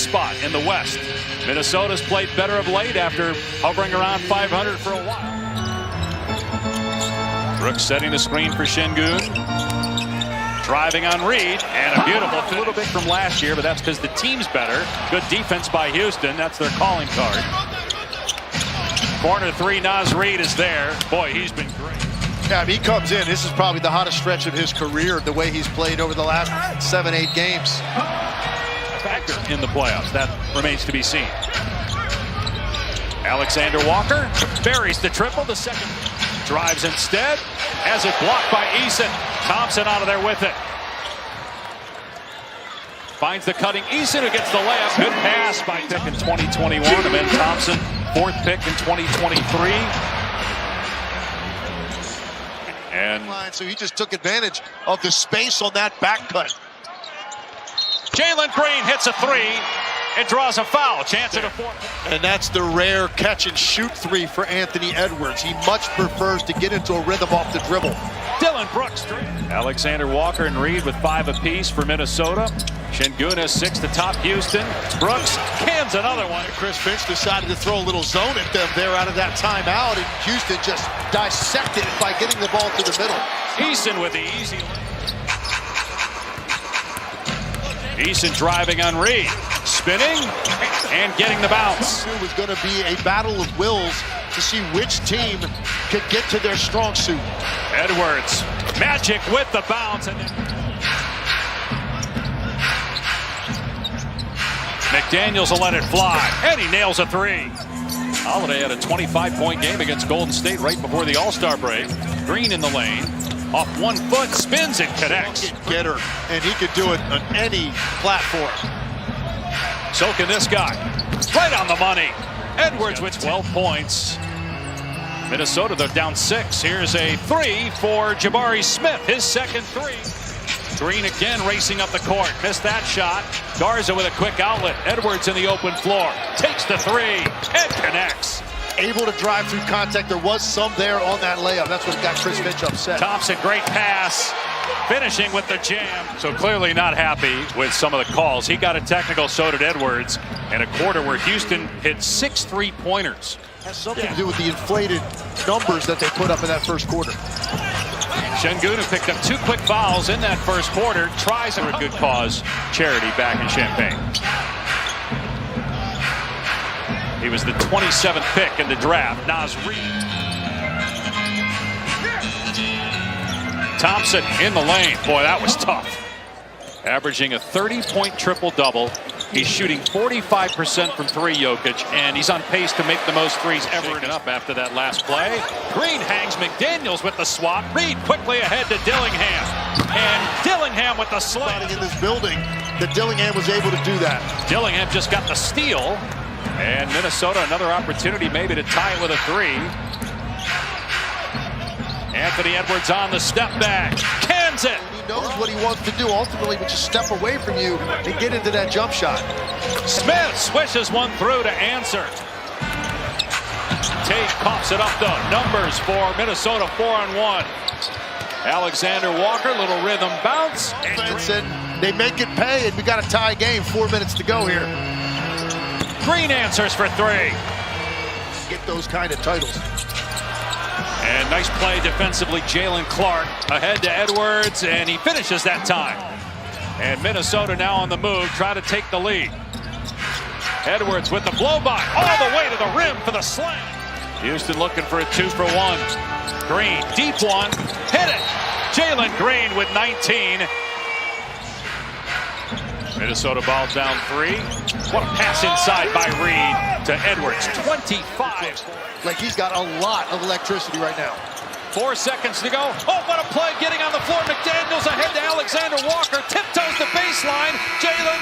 spot in the West. Minnesota's played better of late after hovering around 500 for a while. Brooks setting the screen for Şengün. Driving on Reed, and a beautiful a little bit from last year, but that's because the team's better. Good defense by Houston. That's their calling card. Corner three, Naz Reid is there. Boy, he's been great. Yeah, he comes in. This is probably the hottest stretch of his career, the way he's played over the last 7-8 games. Factor in the playoffs. That remains to be seen. Alexander Walker buries the triple. The second drives instead. Has it blocked by Eason. Thompson out of there with it. Finds the cutting Eason, who gets the layup. Good pass by pick in 2021. And then Thompson, fourth pick in 2023. And so he just took advantage of the space on that back cut. Jalen Green hits a three and draws a foul. Chance at a four. And that's the rare catch and shoot three for Anthony Edwards. He much prefers to get into a rhythm off the dribble. Dylan Brooks. Alexander Walker and Reed with 5 apiece for Minnesota. Şengün has 6 to top Houston. Brooks cans another one. Chris Finch decided to throw a little zone at them there out of that timeout, and Houston just dissected it by getting the ball to the middle. Eason with the easy. Eason driving on Reed, spinning and getting the bounce. It was going to be a battle of wills to see which team could get to their strong suit. Edwards, Magic with the bounce. And then McDaniels will let it fly, and he nails a three. Holiday had a 25-point game against Golden State right before the All-Star break. Green in the lane, off 1 foot, spins and connects. Getter, and he could do it on any platform. So can this guy. Right on the money. Edwards with 12 points. Minnesota, they're down 6. Here's a three for Jabari Smith, his second three. Green again racing up the court. Missed that shot. Garza with a quick outlet. Edwards in the open floor. Takes the three and connects. Able to drive through contact. There was some there on that layup. That's what got Chris Finch upset. Thompson, great pass. Finishing with the jam. So clearly not happy with some of the calls. He got a technical, so did Edwards. In a quarter where Houston hit 6 3-pointers. Has something to do with the inflated numbers that they put up in that first quarter. Şengün, who picked up 2 quick fouls in that first quarter, tries for a good cause charity back in Champaign. He was the 27th pick in the draft. Naz Reid. Thompson in the lane. Boy, that was tough. Averaging a 30-point triple-double. He's shooting 45% from 3, Jokic, and he's on pace to make the most threes ever. Up after that last play. Green hangs McDaniels with the swat. Reed quickly ahead to Dillingham. And Dillingham with the slam. In this building, that Dillingham was able to do that. Dillingham just got the steal. And Minnesota, another opportunity maybe to tie it with a 3. Anthony Edwards on the step back. Cans it. He knows what he wants to do ultimately, but just step away from you and get into that jump shot. Smith swishes one through to answer. Tate coughs it up though. Numbers for Minnesota, 4-on-1. Alexander Walker, little rhythm bounce. And said they make it pay, and we got a tie game. 4 minutes to go here. Green answers for 3. Get those kind of titles. And nice play defensively, Jalen Clark ahead to Edwards, and he finishes that time. And Minnesota now on the move, trying to take the lead. Edwards with the blow-by, all the way to the rim for the slam. Houston looking for a 2-for-1. Green, deep one, hit it. Jalen Green with 19. Minnesota ball down 3. What a pass inside by Reed to Edwards, 25. Like he's got a lot of electricity right now. 4 seconds to go. Oh, what a play getting on the floor. McDaniels ahead to Alexander Walker. Tiptoes the baseline. Jalen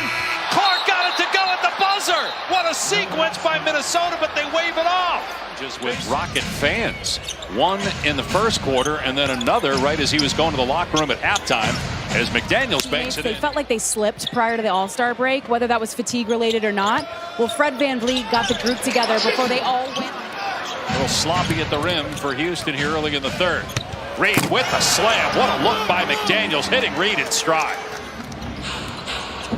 Clark got it to go at the buzzer. What a sequence by Minnesota, but they wave it off. Just with Rocket fans. One in the first quarter and then another right as he was going to the locker room at halftime as McDaniels banks it in. They felt like they slipped prior to the All-Star break, whether that was fatigue related or not. Well, Fred VanVleet got the group together before they all went. A little sloppy at the rim for Houston here early in the third. Reed with the slam. What a look by McDaniels, hitting Reed in stride.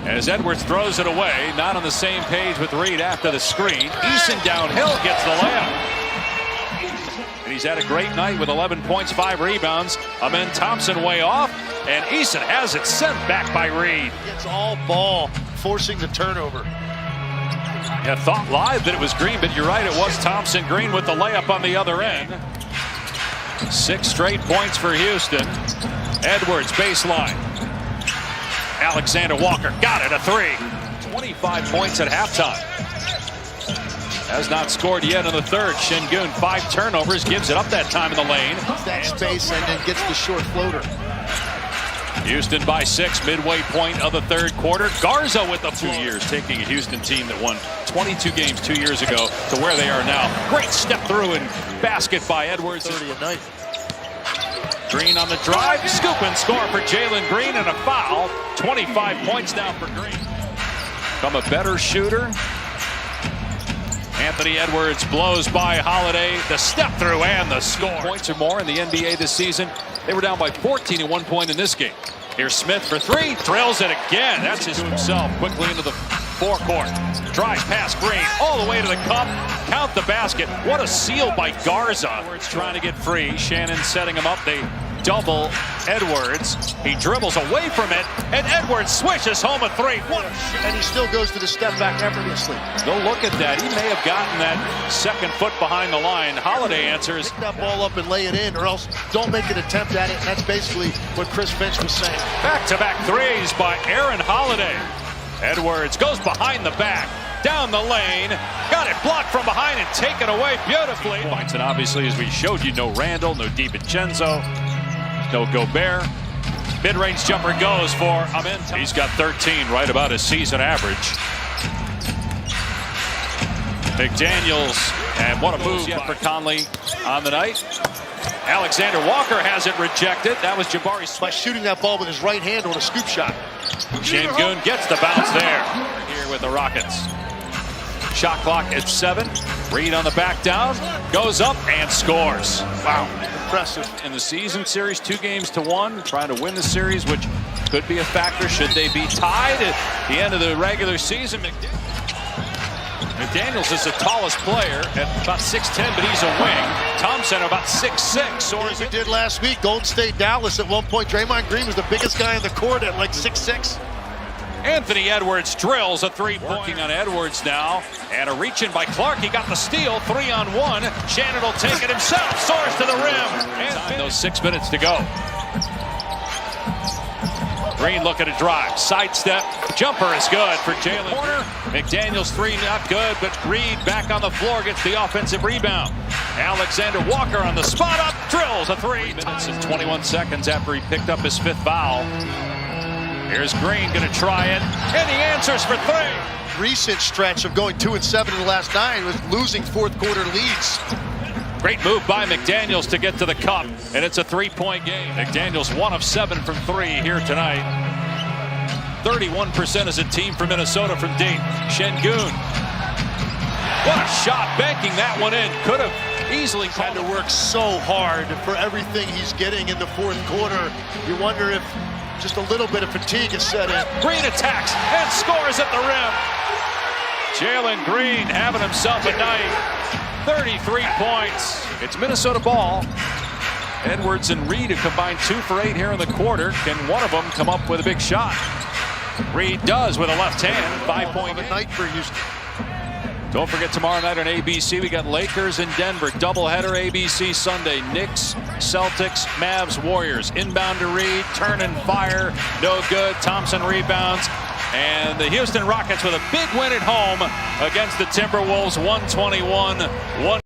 As Edwards throws it away, not on the same page with Reed after the screen. Eason downhill gets the layup. And he's had a great night with 11 points, 5 rebounds. Amen Thompson way off, and Eason has it sent back by Reed. It's all ball, forcing the turnover. Yeah, thought live that it was Green, but you're right, it was Thompson. Green with the layup on the other end. 6 straight points for Houston. Edwards baseline. Alexander Walker got it, a 3. 25 points at halftime. Has not scored yet in the third. Şengün, 5 turnovers, gives it up that time in the lane. That space and then gets the short floater. Houston by 6, midway point of the third quarter. Garza with the 2 years, taking a Houston team that won 22 games 2 years ago to where they are now. Great step through and basket by Edwards. 30 a night. Green on the drive, scoop and score for Jalen Green, and a foul. 25 points now for Green. From a better shooter. Anthony Edwards blows by Holiday, the step through and the score. Points or more in the NBA this season. They were down by 14 at one point in this game. Here's Smith for 3, drills it again. That's his himself, quickly into the forecourt. Drives past Green, all the way to the cup. Count the basket. What a steal by Garza. Edwards trying to get free. Shannon setting him up. They double Edwards. He dribbles away from it, and Edwards swishes home a 3. And he still goes to the step back effortlessly. Go look at that. He may have gotten that second foot behind the line. Holiday answers. Pick that ball up and lay it in, or else don't make an attempt at it. And that's basically what Chris Finch was saying. Back-to-back threes by Aaron Holiday. Edwards goes behind the back, down the lane, got it blocked from behind and taken away beautifully. Points, and obviously, as we showed you, no Randall, no DiVincenzo, no Gobert. Mid-range jumper goes for Amen. He's got 13, right about his season average. McDaniels, and what a move yet for Conley on the night. Alexander Walker has it rejected. That was Jabari By shooting that ball with his right hand on a scoop shot. Şengün gets the bounce there. Here with the Rockets. Shot clock at 7. Reed on the back down. Goes up and scores. Wow, impressive. In the season series, 2 games to 1. Trying to win the series, which could be a factor should they be tied at the end of the regular season. McDaniels is the tallest player at about 6'10", but he's a wing. Thompson about 6'6". Or as he did last week, Golden State, Dallas at one point. Draymond Green was the biggest guy in the court at like 6'6". Anthony Edwards drills a 3-point. Working on Edwards now, and a reach-in by Clark. He got the steal, 3-on-1. Shannon will take it himself, soars to the rim. And those 6 minutes to go. Green looking to drive, sidestep, jumper is good for Jalen. Corner, McDaniels 3 not good, but Reed back on the floor gets the offensive rebound. Alexander Walker on the spot up, drills a 3. Minutes and 21 seconds after he picked up his 5th foul. Here's Green gonna try it, and he answers for 3. Recent stretch of going 2 and 7 in the last 9 was losing fourth quarter leads. Great move by McDaniels to get to the cup, and it's a 3-point game. McDaniels 1 of 7 from 3 here tonight. 31% as a team for Minnesota from deep. Şengün. What a shot, banking that one in. Could have easily had to work so hard for everything he's getting in the fourth quarter. You wonder if just a little bit of fatigue is set in. Green attacks and scores at the rim. Jalen Green having himself a night. 33 points. It's Minnesota ball. Edwards and Reed have combined 2 for 8 here in the quarter. Can one of them come up with a big shot? Reed does with a left hand. 5-point night for Houston. Don't forget tomorrow night on ABC, we got Lakers in Denver. Doubleheader ABC Sunday. Knicks, Celtics, Mavs, Warriors. Inbound to Reed, turn and fire. No good. Thompson rebounds. And the Houston Rockets with a big win at home against the Timberwolves, 121-1.